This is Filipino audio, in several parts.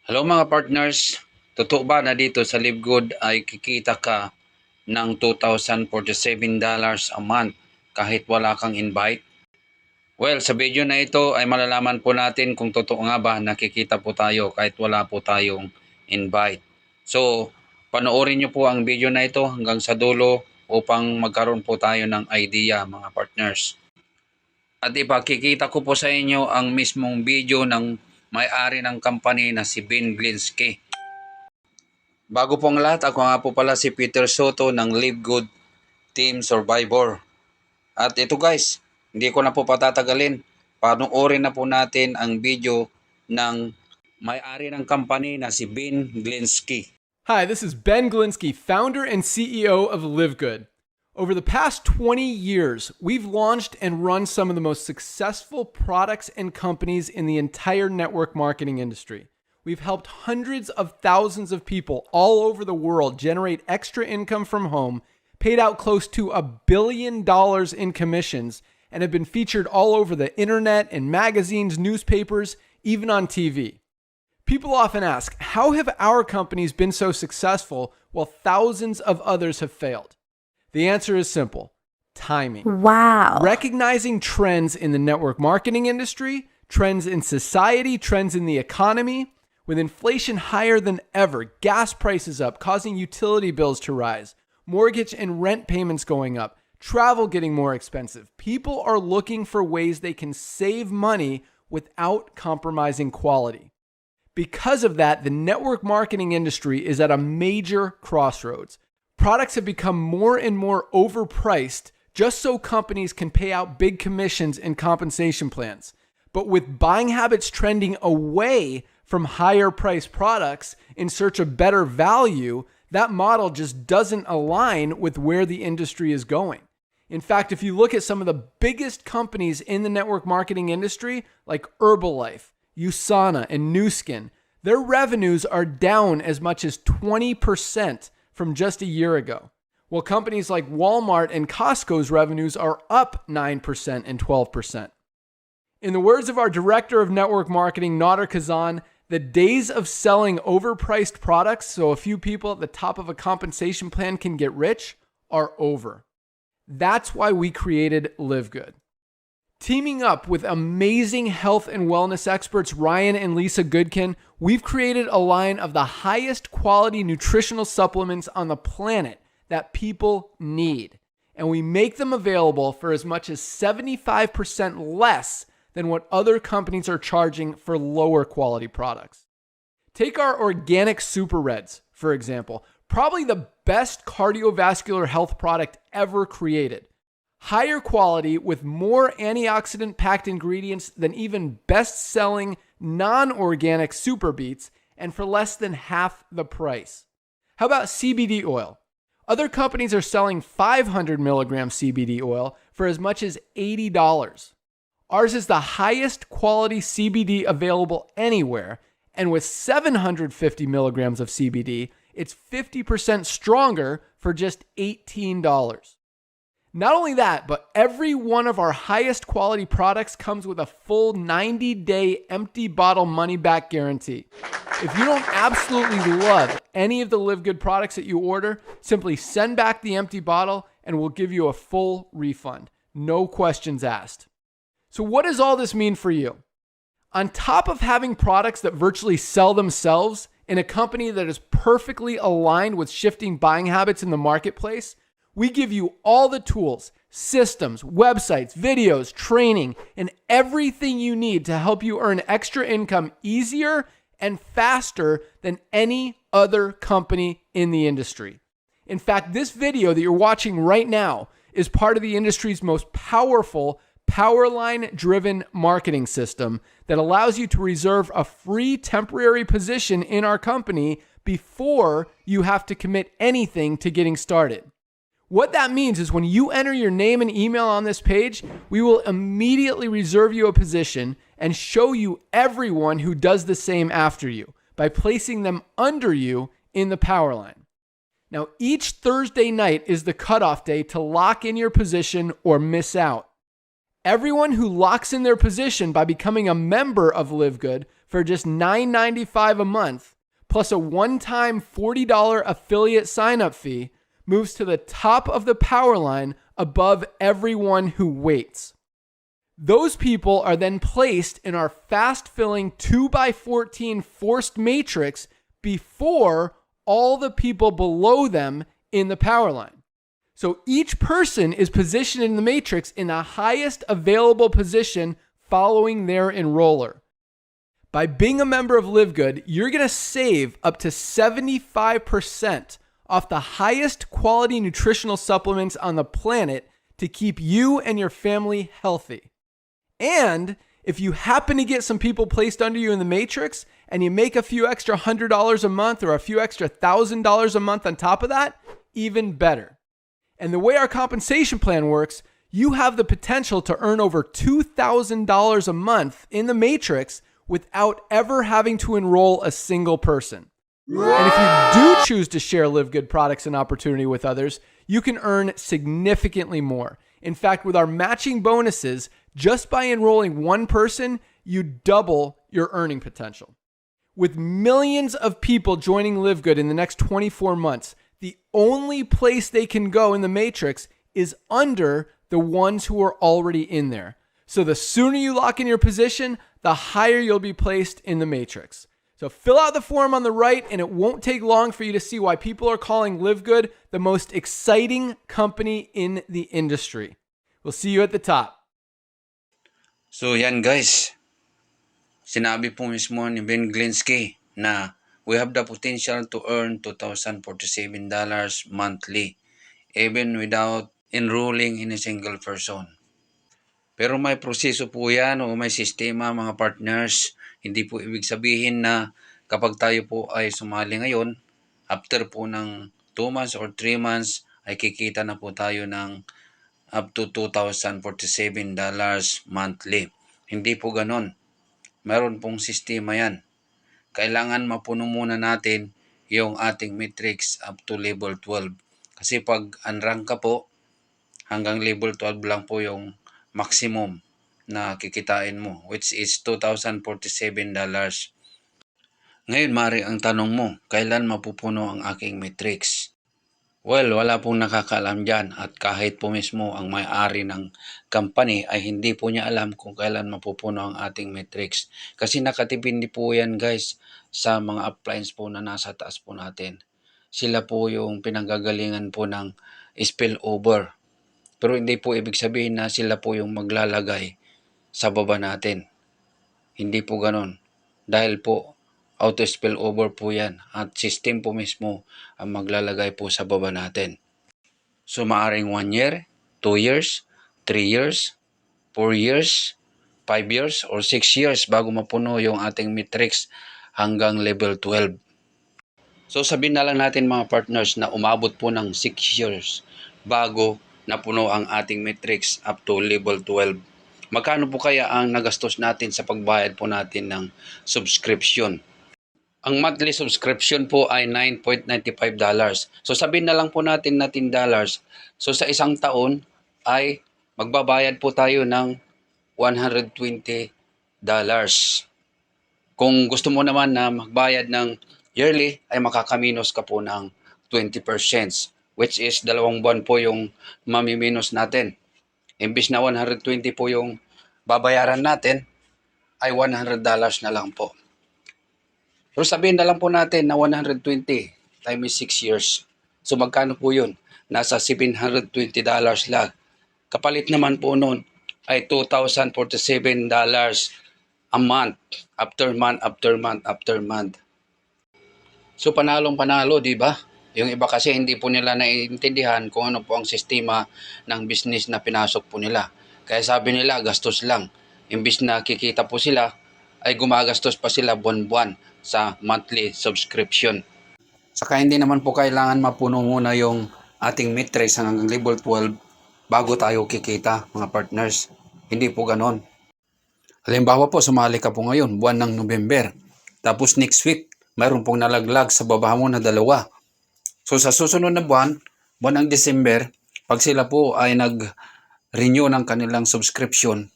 Hello mga partners, totoo ba na dito sa LiveGood ay kikita ka ng $2,047 a month kahit wala kang invite? Well, sa video na ito ay malalaman po natin kung totoo nga ba nakikita po tayo kahit wala po tayong invite. So, panoorin nyo po ang video na ito hanggang sa dulo upang magkaroon po tayo ng idea mga partners. At ipakikita ko po sa inyo ang mismong video ng may-ari ng company na si Ben Glinsky. Bago po ang lahat, ako nga po pala si Peter Soto ng Live Good Team Survivor. At ito guys, hindi ko na po patatagalin. Panoorin na po natin ang video ng may-ari ng company na si Ben Glinsky. Hi, this is Ben Glinsky, founder and CEO of LiveGood. Over the past 20 years, we've launched and run some of the most successful products and companies in the entire network marketing industry. We've helped hundreds of thousands of people all over the world generate extra income from home, paid out close to $1 billion in commissions, and have been featured all over the internet, in magazines, newspapers, even on TV. People often ask, how have our companies been so successful while thousands of others have failed? The answer is simple: timing. Wow. Recognizing trends in the network marketing industry, trends in society, trends in the economy. With inflation higher than ever, gas prices up, causing utility bills to rise, mortgage and rent payments going up, travel getting more expensive, people are looking for ways they can save money without compromising quality. Because of that, the network marketing industry is at a major crossroads. Products have become more and more overpriced just so companies can pay out big commissions and compensation plans. But with buying habits trending away from higher priced products in search of better value, that model just doesn't align with where the industry is going. In fact, if you look at some of the biggest companies in the network marketing industry, like Herbalife, USANA, and Nu Skin, their revenues are down as much as 20% from just a year ago, while companies like Walmart and Costco's revenues are up 9% and 12%. In the words of our director of network marketing, Nader Kazan, the days of selling overpriced products so a few people at the top of a compensation plan can get rich are over. That's why we created Live Good. Teaming up with amazing health and wellness experts Ryan and Lisa Goodkin, we've created a line of the highest quality nutritional supplements on the planet that people need. And we make them available for as much as 75% less than what other companies are charging for lower quality products. Take our organic Super Reds, for example, probably the best cardiovascular health product ever created. Higher quality with more antioxidant-packed ingredients than even best-selling non-organic Super Beets, and for less than half the price. How about CBD oil? Other companies are selling 500 milligram CBD oil for as much as $80. Ours is the highest quality CBD available anywhere, and with 750 milligrams of CBD, it's 50% stronger for just $18. Not only that, but every one of our highest quality products comes with a full 90-day empty bottle money-back guarantee. If you don't absolutely love any of the Live Good products that you order, simply send back the empty bottle and we'll give you a full refund. No questions asked. So what does all this mean for you? On top of having products that virtually sell themselves in a company that is perfectly aligned with shifting buying habits in the marketplace, we give you all the tools, systems, websites, videos, training, and everything you need to help you earn extra income easier and faster than any other company in the industry. In fact, this video that you're watching right now is part of the industry's most powerful Powerline-driven marketing system that allows you to reserve a free temporary position in our company before you have to commit anything to getting started. What that means is when you enter your name and email on this page, we will immediately reserve you a position and show you everyone who does the same after you by placing them under you in the power line. Now, each Thursday night is the cutoff day to lock in your position or miss out. Everyone who locks in their position by becoming a member of Live Good for for just $9.95 a month, plus a one-time $40 affiliate sign-up fee, moves to the top of the power line above everyone who waits. Those people are then placed in our fast-filling 2x14 forced matrix before all the people below them in the power line. So each person is positioned in the matrix in the highest available position following their enroller. By being a member of LiveGood, you're going to save up to 75% off the highest quality nutritional supplements on the planet to keep you and your family healthy. And if you happen to get some people placed under you in the matrix and you make a few extra $100 a month or a few extra $1,000 a month on top of that, even better. And the way our compensation plan works, you have the potential to earn over $2,000 a month in the matrix without ever having to enroll a single person. And if you do choose to share LiveGood products and opportunity with others, you can earn significantly more. In fact, with our matching bonuses, just by enrolling one person, you double your earning potential. With millions of people joining LiveGood in the next 24 months, the only place they can go in the matrix is under the ones who are already in there. So the sooner you lock in your position, the higher you'll be placed in the matrix. So fill out the form on the right, and it won't take long for you to see why people are calling LiveGood the most exciting company in the industry. We'll see you at the top. So yan guys, sinabi po mismo ni Ben Glinsky na we have the potential to earn $2,047 monthly even without enrolling in a single person. Pero may proseso po yan o may sistema mga partners. Hindi po ibig sabihin na kapag tayo po ay sumali ngayon, after po ng 2 months or 3 months ay kikita na po tayo ng up to $2,047 monthly. Hindi po ganon. Meron pong sistema yan. Kailangan mapuno muna natin yung ating matrix up to level 12. Kasi pag unrank ka po, hanggang level 12 lang po yung maximum na kikitain mo, which is $2,047. Ngayon, mari ang tanong mo, kailan mapupuno ang aking matrix? Well, wala pong nakakaalam dyan at kahit po mismo ang may-ari ng company ay hindi po niya alam kung kailan mapupuno ang ating matrix. Kasi nakatipindi po yan guys sa mga uplines po na nasa taas po natin. Sila po yung pinanggagalingan po ng spillover. Pero hindi po ibig sabihin na sila po yung maglalagay sa baba natin. Hindi po ganon. Dahil po auto spillover po yan at system po mismo ang maglalagay po sa baba natin. So maaring 1 year, 2 years, 3 years, 4 years, 5 years, or 6 years bago mapuno yung ating matrix hanggang level 12. So sabihin na lang natin mga partners na umabot po ng 6 years bago napuno ang ating matrix up to level 12. Magkano po kaya ang nagastos natin sa pagbayad po natin ng subscription? Ang monthly subscription po ay $9.95. So sabihin na lang po natin na $10. So sa isang taon ay magbabayad po tayo ng $120. Kung gusto mo naman na magbayad ng yearly ay makakaminos ka po ng 20%, which is 2 buwan po yung mamiminos natin. Imbis na 120 po yung babayaran natin ay $100 na lang po. Pero sabihin na lang po natin na 120 times 6 years. So magkano po yun? Nasa $720 lang. Kapalit naman po nun ay $2,047 a month, after month, after month, after month. So panalong panalo, di ba? Yung iba kasi hindi po nila naiintindihan kung ano po ang sistema ng business na pinasok po nila. Kaya sabi nila, gastos lang. Imbis na kikita po sila, ay gumagastos pa sila buwan-buwan sa monthly subscription. Saka hindi naman po kailangan mapuno muna yung ating matrix hanggang level 12 bago tayo kikita mga partners. Hindi po ganon. Halimbawa po, sumali ka po ngayon, buwan ng November. Tapos next week, mayroon pong nalaglag sa baba mo na 2. So sa susunod na buwan ng December, pag sila po ay nag-renew ng kanilang subscription,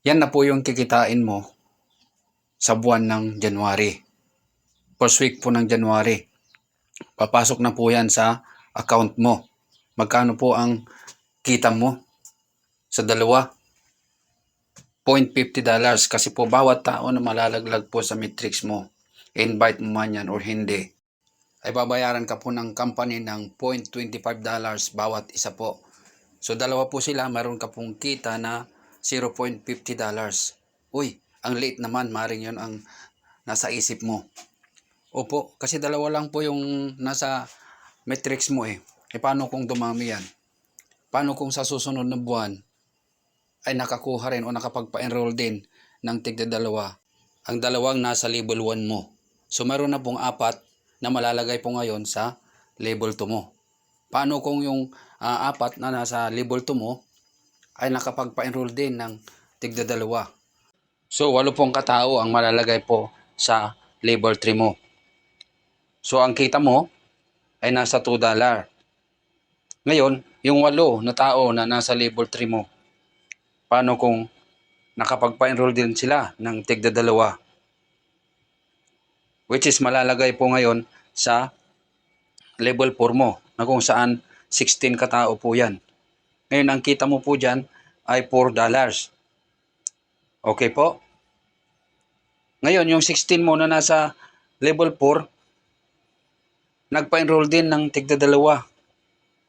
yan na po yung kikitain mo sa buwan ng January. First week po ng January. Papasok na po yan sa account mo. Magkano po ang kita mo sa dalawa? $0.50 kasi po bawat tao na malalaglag po sa matrix mo, invite mo man yan or hindi, ay babayaran ka po ng company ng $0.25 bawat isa po. So dalawa po sila, mayroon ka pong kita na $0.50. Uy, ang liit naman, maring yun ang nasa isip mo. Opo, kasi dalawa lang po yung nasa matrix mo eh. E paano kung dumami yan? Paano kung sa susunod na buwan ay nakakuha rin o nakapagpa-enroll din ng tigda-dalawa ang dalawang nasa level 1 mo? So meron na pong 4 na malalagay po ngayon sa level 2 mo. Paano kung yung 4 na nasa level 2 mo ay nakapagpa-enroll din ng tigda-dalawa? So 8 pong katao ang malalagay po sa level 3 mo. So ang kita mo ay nasa $2. Ngayon, yung 8 na tao na nasa level 3 mo, paano kung nakapagpa-enroll din sila ng tigda-dalawa? Which is malalagay po ngayon sa level 4 mo na kung saan 16 katao po yan. Ngayon, ang kita mo po dyan ay $4. Okay po? Ngayon, yung 16 mo na nasa level 4, nagpa-enroll din ng tigda-dalawa.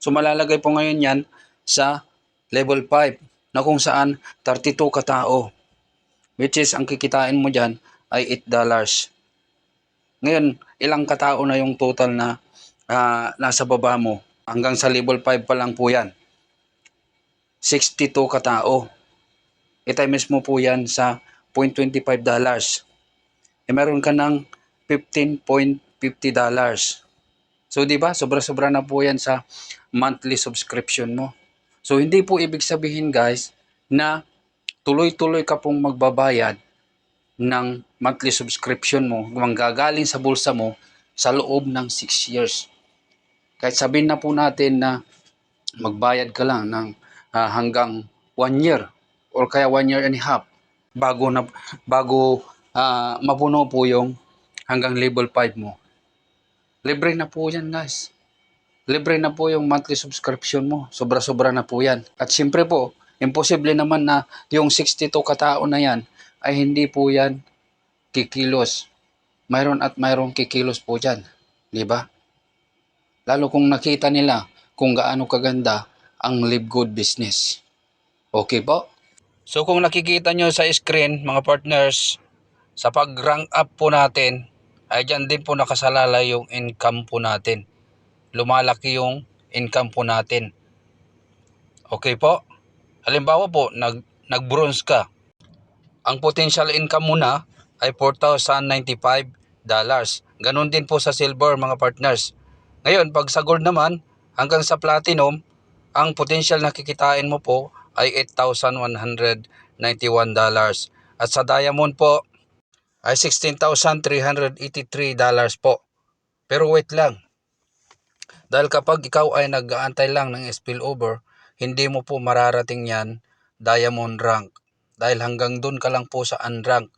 So malalagay po ngayon yan sa level 5 na kung saan 32 katao. Which is ang kikitain mo dyan ay $8. Ngayon, ilang katao na yung total na nasa baba mo? Hanggang sa level 5 pa lang po yan. 62 katao. I-times mo po yan sa $0.25. E meron ka ng $15.50. So, di ba? Sobra-sobra na po yan sa monthly subscription mo. So, hindi po ibig sabihin, guys, na tuloy-tuloy ka pong magbabayad ng monthly subscription mo, manggagaling sa bulsa mo sa loob ng 6 years. Kahit sabihin na po natin na magbayad ka lang ng hanggang 1 year or kaya 1 year and a half bago mapuno po yung hanggang level 5 mo. Libre na po yan, guys. Libre na po yung monthly subscription mo. Sobra-sobra na po yan. At siyempre po, imposible naman na yung 62 katao na yan ay hindi po yan kikilos. Mayroon at mayroong kikilos po dyan. Diba? Lalo kung nakita nila kung gaano kaganda ang Live Good business. Okay po? So kung nakikita nyo sa screen, mga partners, sa pag-rank up po natin, ay dyan din po nakasalalay yung income po natin. Lumalaki yung income po natin. Okay po? Halimbawa po, nag-bronze ka. Ang potential income mo na ay $4,095. Ganon din po sa silver, mga partners. Ngayon, pag sa gold naman, hanggang sa platinum, ang potential na kikitain mo po ay $8,191. At sa diamond po, ay $16,383 po. Pero wait lang. Dahil kapag ikaw ay nag-aantay lang ng spillover, hindi mo po mararating yan diamond rank. Dahil hanggang dun ka lang po sa unrank.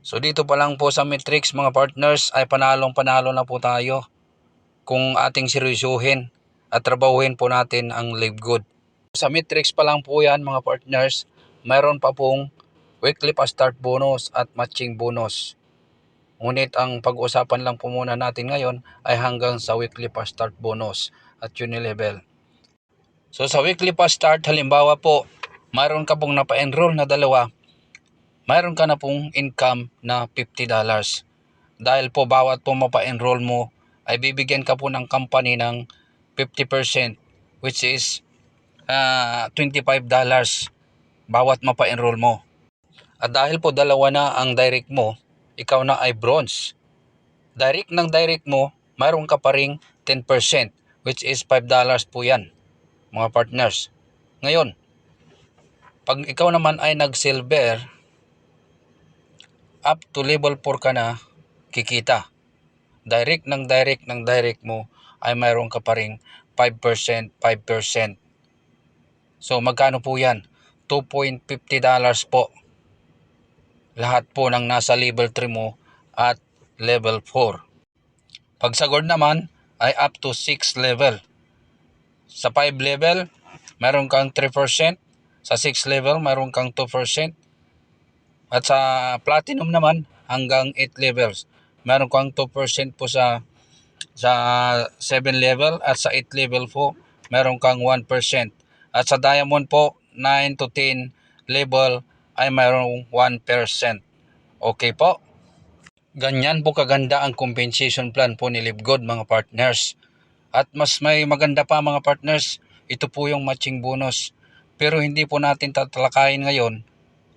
So dito pa lang po sa matrix, mga partners, ay panalong-panalo na po tayo kung ating seryosuhin at trabahuhin po natin ang Live Good. Sa matrix pa lang po yan, mga partners, mayroon pa pong weekly pa-start bonus at matching bonus. Ngunit ang pag-uusapan lang po muna natin ngayon ay hanggang sa weekly pa-start bonus at unilevel. So sa weekly pa-start, halimbawa po, mayroon ka pong napa-enroll na dalawa, mayroon ka na pong income na $50. Dahil po bawat po mapa-enroll mo ay bibigyan ka po ng company ng 50%, which is $25 bawat mapa-enroll mo. At dahil po dalawa na ang direct mo, ikaw na ay bronze. Direct ng direct mo, mayroon ka pa ring 10%, which is $5 po yan, mga partners. Ngayon, pag ikaw naman ay nag-silver, up to level 4 ka na kikita. Direct ng direct mo ay mayroon ka pa ring 5%. So magkano po yan? $2.50 po. lahat po ng nasa level 3 mo at level 4. Pag sa gold naman ay up to 6 level. Sa 5 level, meron kang 3%. Sa 6 level, meron kang 2%. At sa platinum naman, hanggang 8 levels, meron kang 2% po sa 7 level, at sa 8 level po, meron kang 1%. At sa diamond po, 9 to 10 level ay mayroong 1%. Okay po? Ganyan po kaganda ang compensation plan po ni Livgood, mga partners. At mas may maganda pa, mga partners, ito po yung matching bonus. Pero hindi po natin tatalakayin ngayon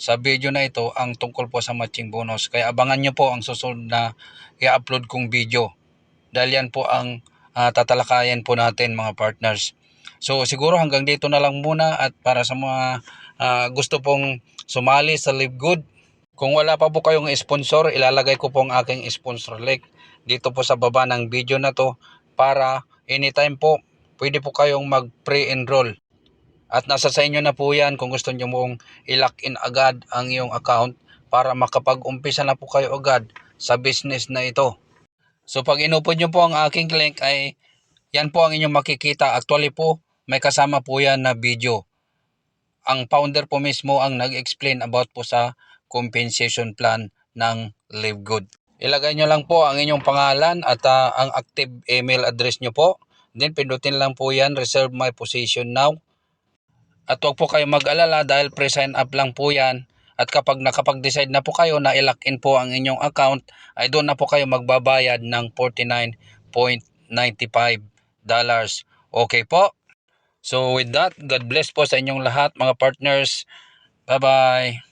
sa video na ito ang tungkol po sa matching bonus. Kaya abangan nyo po ang susunod na i-upload kong video. Dahil yan po ang tatalakayan po natin, mga partners. So siguro hanggang dito na lang muna, at para sa mga gusto pong sumali sa Live Good, kung wala pa po kayong sponsor, ilalagay ko po ang aking sponsor link dito po sa baba ng video na to, para anytime po pwede po kayong mag pre-enroll. At nasa sa inyo na po yan kung gusto nyo mong i-lock in agad ang iyong account para makapag-umpisa na po kayo agad sa business na ito. So pag inupod nyo po ang aking link ay yan po ang inyong makikita. Actually po may kasama po yan na video. Ang founder po mismo ang nag-explain about po sa compensation plan ng Live Good. Ilagay nyo lang po ang inyong pangalan at ang active email address nyo po. Then pindutin lang po yan, reserve my position now. At huwag po kayo mag-alala dahil pre-sign up lang po yan. At kapag nakapag-decide na po kayo na i-lock in po ang inyong account, ay doon na po kayo magbabayad ng $49.95. Okay po? So with that, God bless po sa inyong lahat, mga partners. Bye-bye.